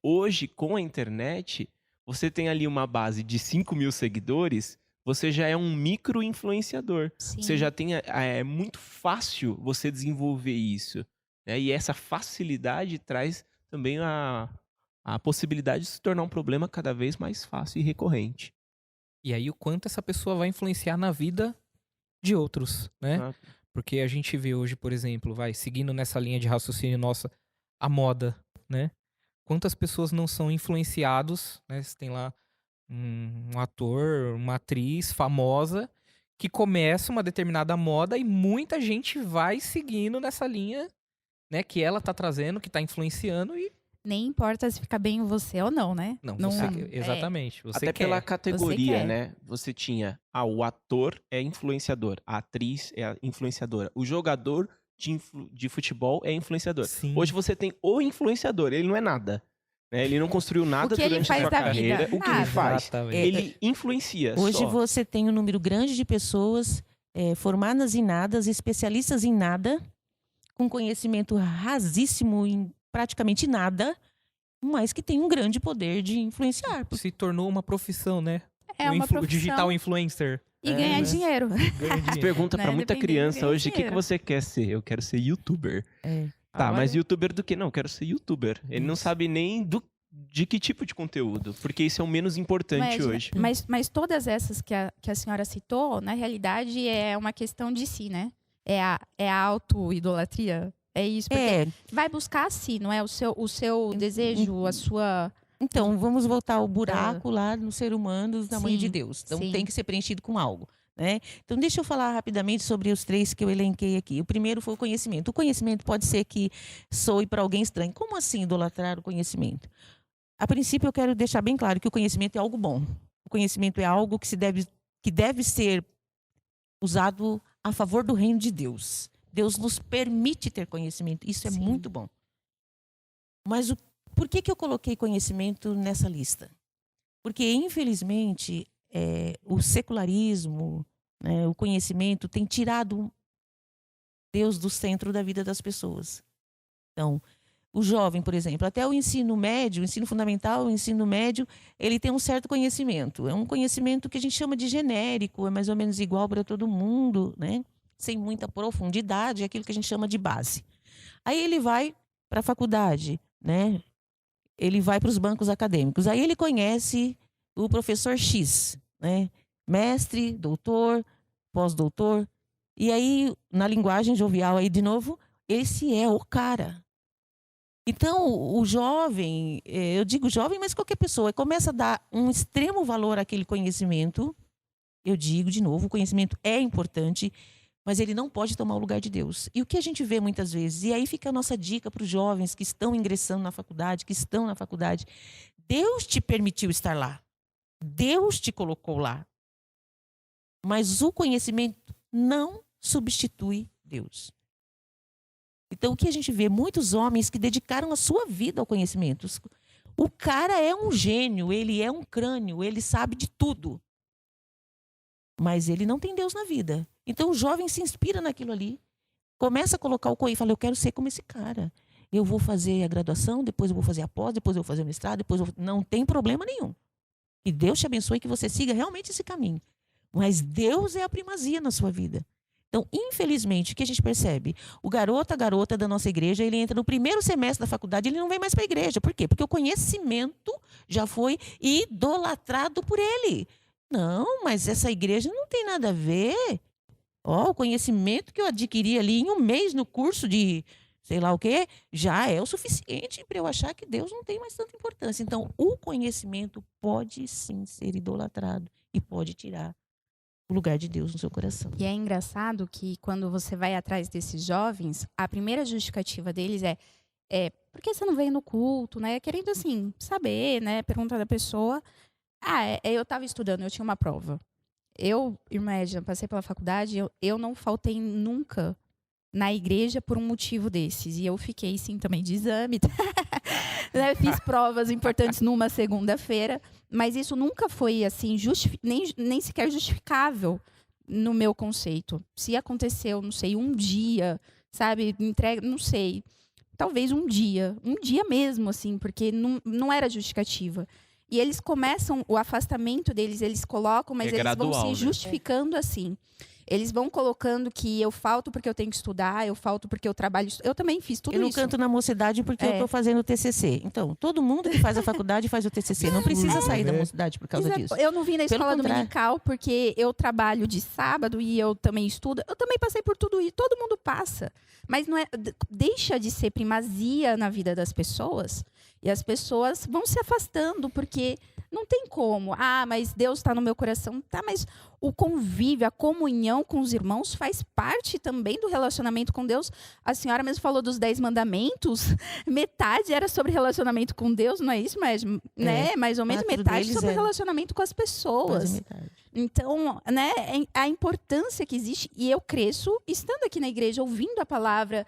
Hoje, com a internet, você tem ali uma base de 5.000 seguidores, você já é um micro-influenciador. Sim. Você já tem... É muito fácil você desenvolver isso, né? E essa facilidade traz também a possibilidade de se tornar um problema cada vez mais fácil e recorrente. E aí o quanto essa pessoa vai influenciar na vida de outros, né? Ah, Porque a gente vê hoje, por exemplo, seguindo nessa linha de raciocínio nossa, a moda, né? Quantas pessoas não são influenciados, né? Você tem lá um ator, uma atriz famosa que começa uma determinada moda e muita gente vai seguindo nessa linha, né? Que ela tá trazendo, que tá influenciando e... Nem importa se fica bem você ou não, né? Não, Não, você, exatamente. Você Até quer. pela categoria, quer. né? Você tinha, o ator é influenciador, a atriz é influenciadora, o jogador de futebol é influenciador. Sim. Hoje você tem o influenciador, ele não é nada, né? Ele não construiu nada O que ele durante a faz sua da carreira. vida? O que ele Nada. faz? Exatamente. Ele influencia Hoje só. você tem um número grande de pessoas formadas em nada, especialistas em nada, com conhecimento rasíssimo em praticamente nada, mas que tem um grande poder de influenciar. Se tornou uma profissão, né? É uma profissão Digital influencer. e ganhar né? dinheiro. Ganha Você dinheiro. pergunta Né? pra muita Dependendo, criança ganha hoje, o que dinheiro. você quer ser? Eu quero ser youtuber. Tá, Agora- mas youtuber do quê? Não, eu quero ser youtuber. Ele não sabe nem de que tipo de conteúdo, porque isso é o menos importante hoje. Mas todas essas que a senhora citou, na realidade, é uma questão de si, né? É a auto-idolatria. É isso. Porque vai buscar a si, não é? O seu desejo, a sua... Então, vamos voltar ao buraco lá no ser humano, do tamanho Sim, de Deus. Então, sim. tem que ser preenchido com algo, né? Então, deixa eu falar rapidamente sobre os 3 que eu elenquei aqui. O primeiro foi o conhecimento. O conhecimento pode ser que soe para alguém estranho. Como assim idolatrar o conhecimento? A princípio, eu quero deixar bem claro que o conhecimento é algo bom. O conhecimento é algo que deve ser usado a favor do reino de Deus. Deus nos permite ter conhecimento. Isso é Sim. muito bom. Mas por que eu coloquei conhecimento nessa lista? Porque, infelizmente, o secularismo, né, o conhecimento tem tirado Deus do centro da vida das pessoas. Então, o jovem, por exemplo, até o ensino médio, o ensino fundamental, o ensino médio, ele tem um certo conhecimento. É um conhecimento que a gente chama de genérico, é mais ou menos igual para todo mundo, né? Sem muita profundidade, é aquilo que a gente chama de base. Aí ele vai para a faculdade, né? Ele vai para os bancos acadêmicos. Aí ele conhece o professor X, né? Mestre, doutor, pós-doutor. E aí, na linguagem jovial aí de novo, esse é o cara. Então, o jovem, eu digo jovem, mas qualquer pessoa, começa a dar um extremo valor àquele conhecimento. Eu digo de novo, o conhecimento é importante, mas ele não pode tomar o lugar de Deus. E o que a gente vê muitas vezes, e aí fica a nossa dica para os jovens que estão ingressando na faculdade, que estão na faculdade, Deus te permitiu estar lá. Deus te colocou lá. Mas o conhecimento não substitui Deus. Então, o que a gente vê? Muitos homens que dedicaram a sua vida ao conhecimento. O cara é um gênio, ele é um crânio, ele sabe de tudo. Mas ele não tem Deus na vida. Então, o jovem se inspira naquilo ali. Começa a colocar o coelho e fala, eu quero ser como esse cara. Eu vou fazer a graduação, depois eu vou fazer a pós, depois eu vou fazer o mestrado, depois eu vou... Não tem problema nenhum. Que Deus te abençoe e que você siga realmente esse caminho. Mas Deus é a primazia na sua vida. Então, infelizmente, o que a gente percebe? O garoto, a garota da nossa igreja, ele entra no primeiro semestre da faculdade, ele não vem mais para a igreja. Por quê? Porque o conhecimento já foi idolatrado por ele. Não, mas essa igreja não tem nada a ver. O conhecimento que eu adquiri ali em um mês no curso de sei lá o quê, já é o suficiente para eu achar que Deus não tem mais tanta importância. Então, o conhecimento pode sim ser idolatrado e pode tirar o lugar de Deus no seu coração. E é engraçado que quando você vai atrás desses jovens, a primeira justificativa deles por que você não veio no culto, né? Querendo assim, saber, né? Pergunta da pessoa. Eu estava estudando, eu tinha uma prova. Irmã Edna, passei pela faculdade, eu não faltei nunca na igreja por um motivo desses. E eu fiquei, sim, também de exame. Né? Fiz provas importantes numa segunda-feira, mas isso nunca foi, assim, nem sequer justificável no meu conceito. Se aconteceu, não sei, um dia, sabe, entrega, não sei, talvez um dia mesmo, assim, porque não era justificativa. E eles começam, o afastamento deles, eles colocam, mas eles gradual, vão se né? justificando assim. Eles vão colocando que eu falto porque eu tenho que estudar, eu falto porque eu trabalho. Eu também fiz tudo Eu não isso. canto na mocidade porque eu estou fazendo o TCC. Então, todo mundo que faz a faculdade faz o TCC. Não precisa sair da mocidade por causa disso. Eu não vim na Pelo escola contrário. dominical porque eu trabalho de sábado e eu também estudo. Eu também passei por tudo isso. Todo mundo passa. Mas não deixa de ser primazia na vida das pessoas. E as pessoas vão se afastando porque não tem como. Mas Deus está no meu coração. Tá, mas o convívio, a comunhão com os irmãos faz parte também do relacionamento com Deus. A senhora mesmo falou dos 10 mandamentos. Metade era sobre relacionamento com Deus, não é isso? Mas, né? Mais ou menos 4 metade deles sobre é relacionamento com as pessoas. Quase metade. Então, né, a importância que existe, e eu cresço estando aqui na igreja, ouvindo a palavra,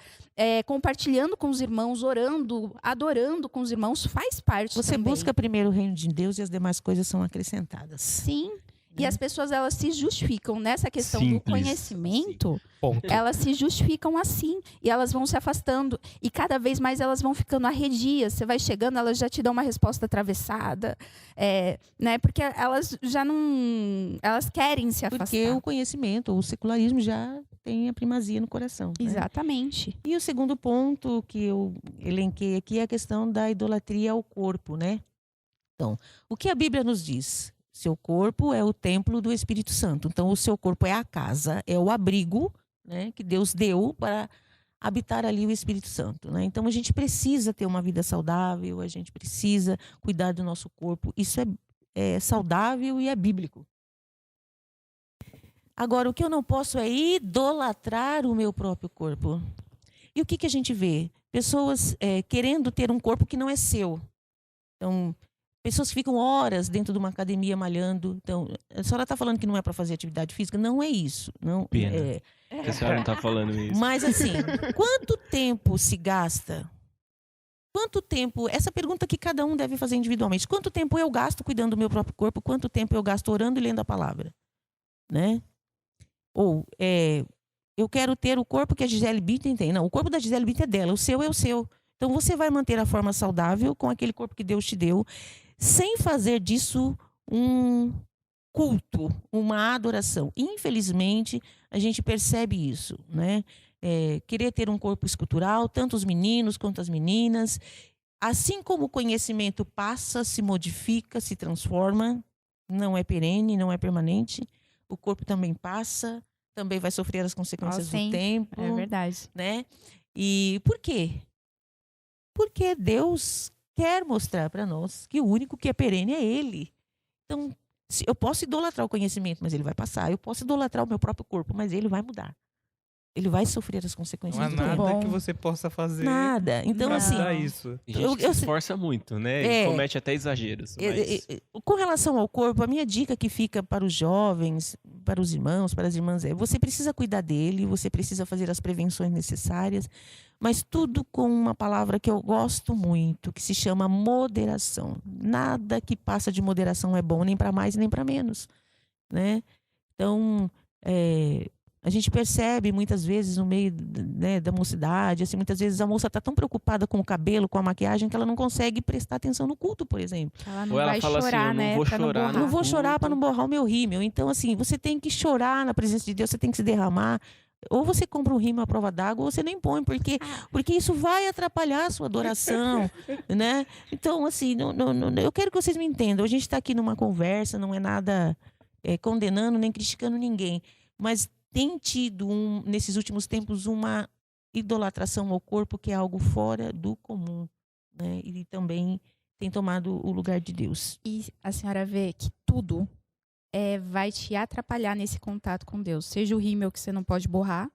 compartilhando com os irmãos, orando, adorando com os irmãos, faz parte Você também. busca primeiro o reino de Deus e as demais coisas são acrescentadas. Sim. E as pessoas, elas se justificam nessa questão do Simples. conhecimento. Ponto. Elas se justificam assim. E elas vão se afastando. E cada vez mais elas vão ficando arredias. Você vai chegando, elas já te dão uma resposta atravessada. Né? Porque elas já não... Elas querem se afastar. Porque o conhecimento, o secularismo já tem a primazia no coração. Né? Exatamente. E o segundo ponto que eu elenquei aqui é a questão da idolatria ao corpo, né? Então, o que a Bíblia nos diz? Seu corpo é o templo do Espírito Santo. Então, o seu corpo é a casa, é o abrigo, né, que Deus deu para habitar ali o Espírito Santo. Né? Então, a gente precisa ter uma vida saudável, a gente precisa cuidar do nosso corpo. Isso é saudável e é bíblico. Agora, o que eu não posso é idolatrar o meu próprio corpo. E o que a gente vê? Pessoas querendo ter um corpo que não é seu. Então, pessoas que ficam horas dentro de uma academia malhando. Então, a senhora está falando que não é para fazer atividade física? Não é isso. Não, Pena. A senhora não está falando isso. Mas assim, quanto tempo se gasta? Quanto tempo? Essa pergunta que cada um deve fazer individualmente. Quanto tempo eu gasto cuidando do meu próprio corpo? Quanto tempo eu gasto orando e lendo a palavra? Né? Ou, eu quero ter o corpo que a Gisele Bündchen tem. Não, o corpo da Gisele Bündchen é dela, o seu é o seu. Então, você vai manter a forma saudável com aquele corpo que Deus te deu, sem fazer disso um culto, uma adoração. Infelizmente, a gente percebe isso, né? Querer ter um corpo escultural, tanto os meninos quanto as meninas. Assim como o conhecimento passa, se modifica, se transforma, não é perene, não é permanente, o corpo também passa, também vai sofrer as consequências do tempo. É verdade. Né? E por quê? Porque Deus quer mostrar para nós que o único que é perene é Ele. Então, eu posso idolatrar o conhecimento, mas ele vai passar. Eu posso idolatrar o meu próprio corpo, mas ele vai mudar. ele vai sofrer as Não consequências há do nada pecado. bom. que você possa fazer Nada. Então, pra assim, mudar isso. Tem gente Eu- que eu se se- esforça muito, né? É. E comete até exageros. Mas... com relação ao corpo, a minha dica que fica para os jovens, para os irmãos, para as irmãs, é: você precisa cuidar dele, você precisa fazer as prevenções necessárias, mas tudo com uma palavra que eu gosto muito, que se chama moderação. Nada que passa de moderação é bom, nem para mais nem para menos, né? Então, a gente percebe muitas vezes no meio, né, da mocidade, assim, muitas vezes a moça está tão preocupada com o cabelo, com a maquiagem, que ela não consegue prestar atenção no culto, por exemplo. Ela não Ou ela vai fala assim, chorar, eu não né? vou pra chorar, borrar. Não vou chorar culto. para não borrar o meu rímel. Então, assim, você tem que chorar na presença de Deus, você tem que se derramar. Ou você compra um rímel à prova d'água, ou você nem põe, porque isso vai atrapalhar a sua adoração, né? Então, assim, eu quero que vocês me entendam. A gente está aqui numa conversa, não é nada condenando nem criticando ninguém, mas tem tido, nesses últimos tempos, uma idolatração ao corpo que é algo fora do comum, né? E também tem tomado o lugar de Deus. E a senhora vê que tudo vai te atrapalhar nesse contato com Deus. Seja o rímel que você não pode borrar.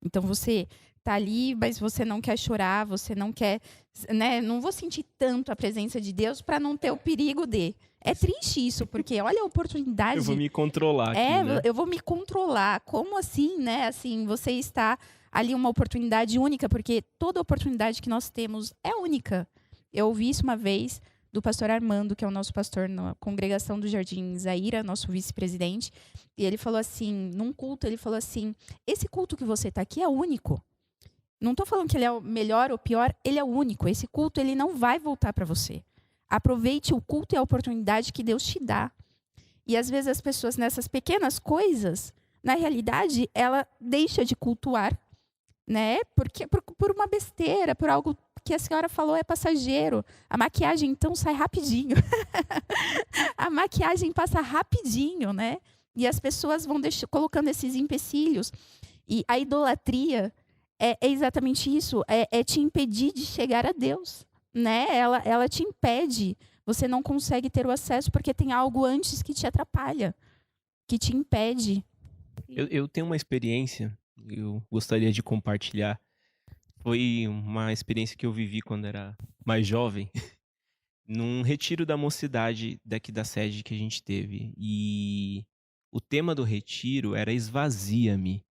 Então você tá ali, mas você não quer chorar, você não quer, né? Não vou sentir tanto a presença de Deus para não ter o perigo de. É triste isso, porque olha a oportunidade. Eu vou me controlar aqui, né? Eu vou me controlar. Como assim, né? Assim, você está ali uma oportunidade única, porque toda oportunidade que nós temos é única. Eu ouvi isso uma vez do pastor Armando, que é o nosso pastor na congregação do Jardim Zaira, nosso vice-presidente, e ele falou assim, num culto, ele falou assim: esse culto que você está aqui é único. Não estou falando que ele é o melhor ou pior, ele é único. Esse culto, ele não vai voltar para você. Aproveite o culto e a oportunidade que Deus te dá. E às vezes as pessoas, nessas pequenas coisas, na realidade, ela deixa de cultuar, né? Porque por uma besteira, por algo que a senhora falou é passageiro. A maquiagem, então, sai rapidinho. A maquiagem passa rapidinho, né? E as pessoas vão colocando esses empecilhos. E a idolatria é exatamente isso. É te impedir de chegar a Deus, né? Ela te impede. Você não consegue ter o acesso porque tem algo antes que te atrapalha, que te impede. Eu tenho uma experiência, eu gostaria de compartilhar. Foi uma experiência que eu vivi quando era mais jovem, num retiro da mocidade daqui da sede que a gente teve. E o tema do retiro era Esvazia-me,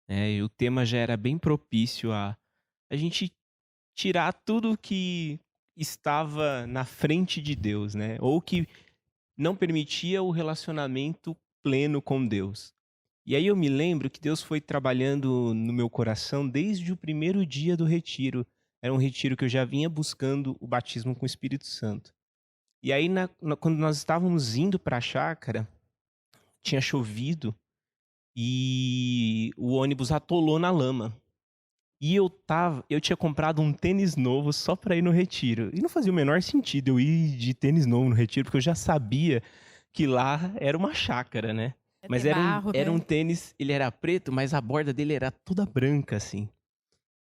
né? E o tema já era bem propício a gente tirar tudo que estava na frente de Deus, né? Ou que não permitia o relacionamento pleno com Deus. E aí eu me lembro que Deus foi trabalhando no meu coração desde o primeiro dia do retiro. Era um retiro que eu já vinha buscando o batismo com o Espírito Santo. E aí, quando nós estávamos indo para a chácara, tinha chovido e o ônibus atolou na lama. E eu tinha comprado um tênis novo só para ir no retiro. E não fazia o menor sentido eu ir de tênis novo no retiro, porque eu já sabia que lá era uma chácara, né? Mas era um tênis, ele era preto, mas a borda dele era toda branca, assim.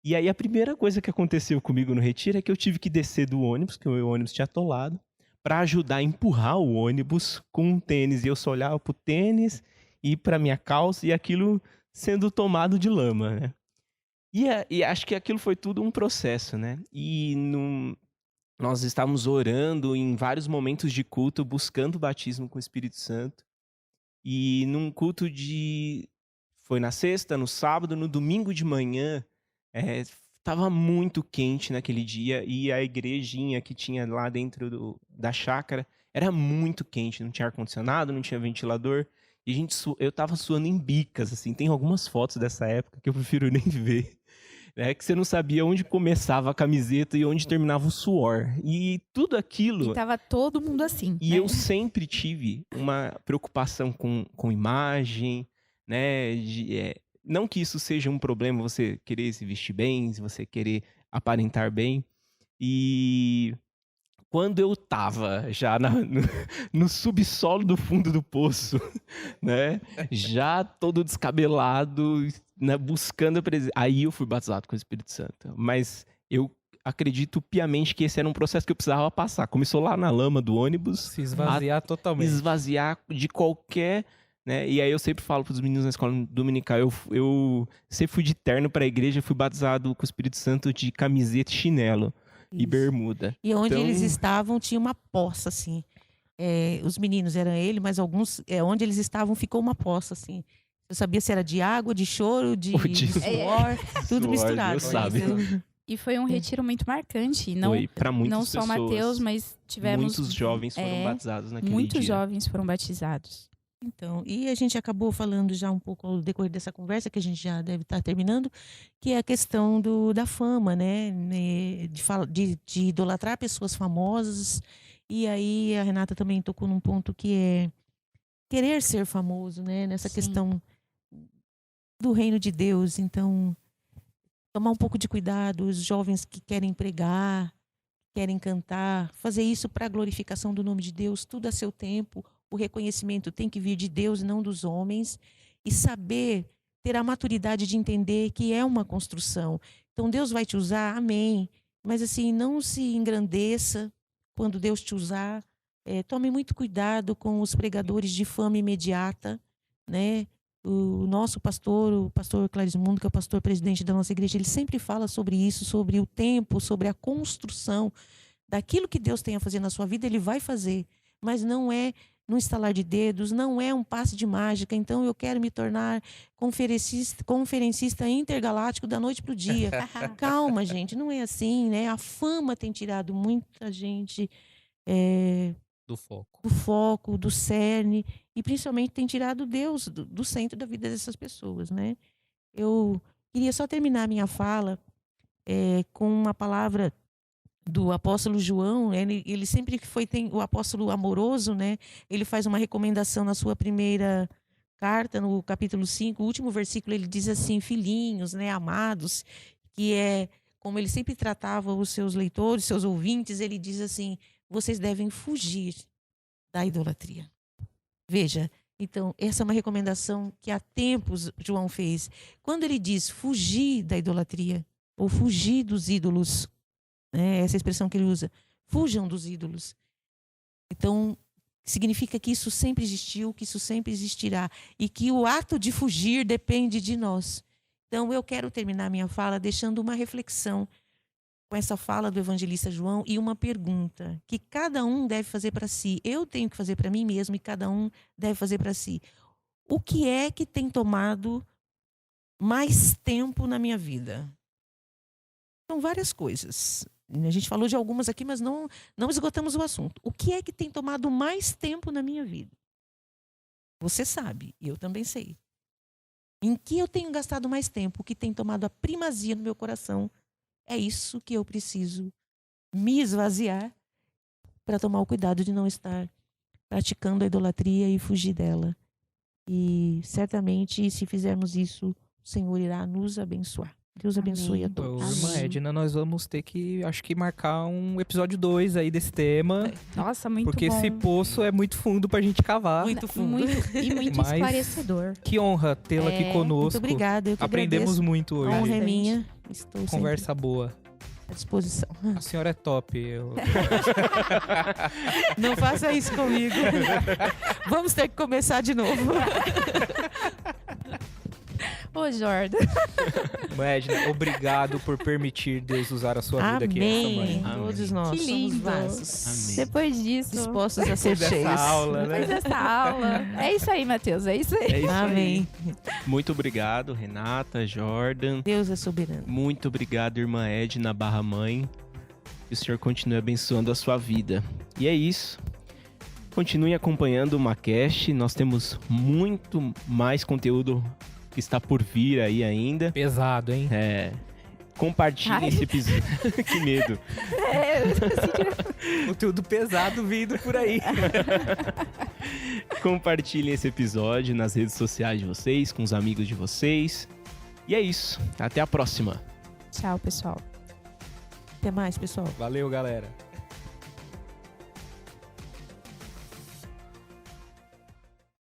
E aí a primeira coisa que aconteceu comigo no retiro é que eu tive que descer do ônibus, que o ônibus tinha atolado, para ajudar a empurrar o ônibus com um tênis. E eu só olhava pro tênis e pra minha calça e aquilo sendo tomado de lama, né? E acho que aquilo foi tudo um processo, né? Nós estávamos orando em vários momentos de culto, buscando o batismo com o Espírito Santo. E num culto foi na sexta, no sábado, no domingo de manhã, estava muito quente naquele dia e a igrejinha que tinha lá dentro da chácara era muito quente, não tinha ar-condicionado, não tinha ventilador. E eu tava suando em bicas, assim. Tem algumas fotos dessa época que eu prefiro nem ver. Né? Que você não sabia onde começava a camiseta e onde terminava o suor. E tudo aquilo... E tava todo mundo assim. E né? eu sempre tive uma preocupação com imagem, né? Não que isso seja um problema, você querer se vestir bem, se você querer aparentar bem. E quando eu tava já no subsolo do fundo do poço, né? Já todo descabelado, né? Buscando a presença. Aí eu fui batizado com o Espírito Santo. Mas eu acredito piamente que esse era um processo que eu precisava passar. Começou lá na lama do ônibus. Se esvaziar totalmente. Esvaziar de qualquer né? E aí eu sempre falo pros meninos na escola dominical, eu sempre fui de terno pra igreja, fui batizado com o Espírito Santo de camiseta e chinelo e Isso. bermuda. E onde Então- eles estavam tinha uma poça, assim. Os meninos eram ele, mas alguns, onde eles estavam ficou uma poça, assim. Eu sabia se era de água, de choro, de Ou de suor, tudo suor, misturado. Deus sabe. E foi um retiro muito marcante. Não, Foi pra muitas não só pessoas. Mateus, mas tivemos Muitos jovens foram batizados naquele muitos dia. jovens foram batizados. Então, e a gente acabou falando já um pouco ao decorrer dessa conversa, que a gente já deve estar terminando, que é a questão da fama, né? De idolatrar pessoas famosas. E aí a Renata também tocou num ponto que é querer ser famoso, né? Nessa Sim. questão do reino de Deus. Então, tomar um pouco de cuidado, os jovens que querem pregar, querem cantar, fazer isso para a glorificação do nome de Deus, tudo a seu tempo. O reconhecimento tem que vir de Deus e não dos homens. E saber, ter a maturidade de entender que é uma construção. Então, Deus vai te usar, amém. Mas assim, não se engrandeça quando Deus te usar. Tome muito cuidado com os pregadores de fama imediata, né? O nosso pastor, o pastor Clarismundo, que é o pastor presidente da nossa igreja, ele sempre fala sobre isso, sobre o tempo, sobre a construção daquilo que Deus tem a fazer na sua vida, ele vai fazer. Mas não é no estalar de dedos, não é um passe de mágica. Então eu quero me tornar conferencista intergaláctico da noite para o dia. Calma, gente, não é assim, né? A fama tem tirado muita gente Do foco. do foco, do cerne, e principalmente tem tirado Deus do centro da vida dessas pessoas, né? Eu queria só terminar a minha fala com uma palavra do apóstolo João. Ele sempre tem o apóstolo amoroso, né? Ele faz uma recomendação na sua primeira carta, no capítulo 5, o último versículo, ele diz assim: filhinhos, né, amados, que é como ele sempre tratava os seus leitores, seus ouvintes. Ele diz assim: vocês devem fugir da idolatria. Veja, então, essa é uma recomendação que há tempos João fez. Quando ele diz fugir da idolatria, ou fugir dos ídolos, né, essa expressão que ele usa, fujam dos ídolos. Então, significa que isso sempre existiu, que isso sempre existirá, e que o ato de fugir depende de nós. Então, eu quero terminar minha fala deixando uma reflexão com essa fala do evangelista João e uma pergunta que cada um deve fazer para si. Eu tenho que fazer para mim mesmo e cada um deve fazer para si. O que é que tem tomado mais tempo na minha vida? São várias coisas. A gente falou de algumas aqui, mas não esgotamos o assunto. O que é que tem tomado mais tempo na minha vida? Você sabe, e eu também sei. Em que eu tenho gastado mais tempo? O que tem tomado a primazia no meu coração? É isso que eu preciso me esvaziar para tomar o cuidado de não estar praticando a idolatria e fugir dela. E certamente, se fizermos isso, o Senhor irá nos abençoar. Deus abençoe a Amém. todos. Irmã Edna, nós vamos ter que, acho que, marcar um episódio 2 aí desse tema. Nossa, muito Porque bom. esse poço é muito fundo pra gente cavar. Muito fundo. E muito Mas- esclarecedor. Que honra tê-la aqui conosco. Muito obrigada. Eu que Aprendemos agradeço. muito A hoje. honra é Bastante. minha. Estou Conversa boa. sempre à disposição. A senhora é top. Não faça isso comigo. Vamos ter que começar de novo. Ô, Jordan. Irmã Edna, obrigado por permitir Deus usar a sua vida aqui nessa Amém. manhã. Amém. Todos nós Que somos lindo. vasos. Amém. Depois disso, Dispostos a ser Dessa cheios. aula, né? depois dessa aula. É isso aí, Matheus. É isso aí. É isso Amém. aí. Muito obrigado, Renata, Jordan. Deus é soberano. Muito obrigado, irmã Edna Barra Mãe. Que o Senhor continue abençoando a sua vida. E é isso. Continue acompanhando o Macast. Nós temos muito mais conteúdo que está por vir aí ainda. Pesado, hein? Compartilhe Ai. esse episódio. Que medo. Conteúdo pesado vindo por aí. Compartilhem esse episódio nas redes sociais de vocês, com os amigos de vocês. E é isso. Até a próxima. Tchau, pessoal. Até mais, pessoal. Valeu, galera.